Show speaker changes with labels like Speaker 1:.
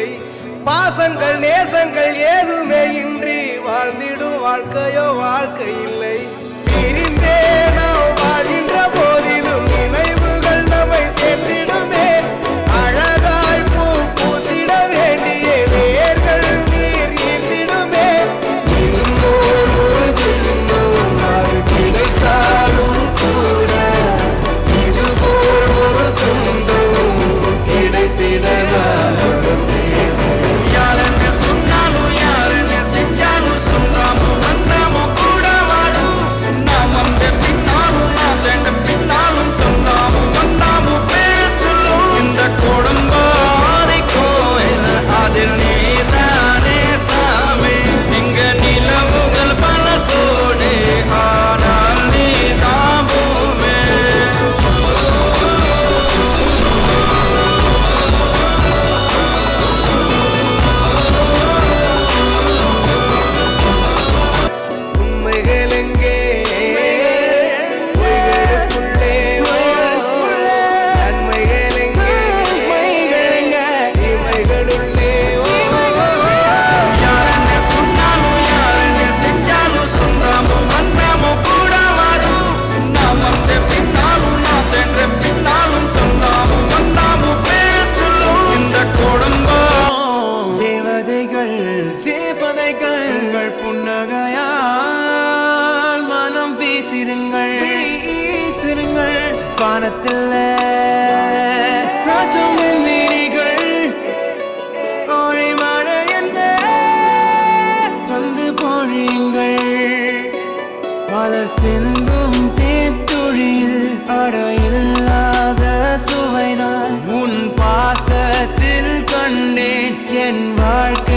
Speaker 1: இல்லை. பாசங்கள் நேசங்கள் ஏதுமே இன்றி வாழ்ந்திடும் வாழ்க்கையோ வாழ்க்கை இல்லை. பிரிந்தே நாம் வாழ்கின்ற போதிலும் நினைவுகள் நம்மை சேர்த்திடுமே. அழகாய் பூ பூத்திட வேண்டிய வேர்கள் நீர் ஈர்த்திடுமே. இன்னொரு ஜென்மம் அது கிடைத்தாலும் கூட இதுபோல் ஒரு சொந்தம் கிடைத்திட
Speaker 2: யாருன்னு சொன்னாலும் யாருன்னு செஞ்சாலும் சொல்லாமோ வந்தாமோ கூட வாடும். நாம் வந்த பின்னாலும் நான் சென்ற பின்னாலும் சொல்லாமோ வந்தாமோ பேசலும். இந்த கொடும்பாறை கோயில் அதில் நீதானே சாமி. இங்க நிலவுகள் பல கோடி ஆனால் நீதான் பூமி.
Speaker 1: உண்மைகள் எங்கே பொய்களுக்குள்ளே நன்மைகள் எங்கே இமைகளுள்ளே.
Speaker 2: யாருன்னு சொன்னாலும் யாருன்னு செஞ்சாலும் சொல்லாமோ வந்தாமோ கூட வாடும். நாம் வந்த பின்னாலும் நான் சென்ற பின்னாலும் சொல்லாமோ வந்தாமோ பேசலும். இந்த கொடுங்கோ
Speaker 1: தேவதைகள் தேவதைகள் உங்கள் புன்னகையால் மனம் வீசிருங்கள் வீசிருங்கள். வானத்தில் ராஜம் நீரிகள் கோழி மழை என்ன வந்து பொழியுங்கள். பல சிந்தும் தேத்துழியில் அடையில்லாத சுவைதான் உன் பாசத்தில் கண்டேன் என் வாழ்க்கை.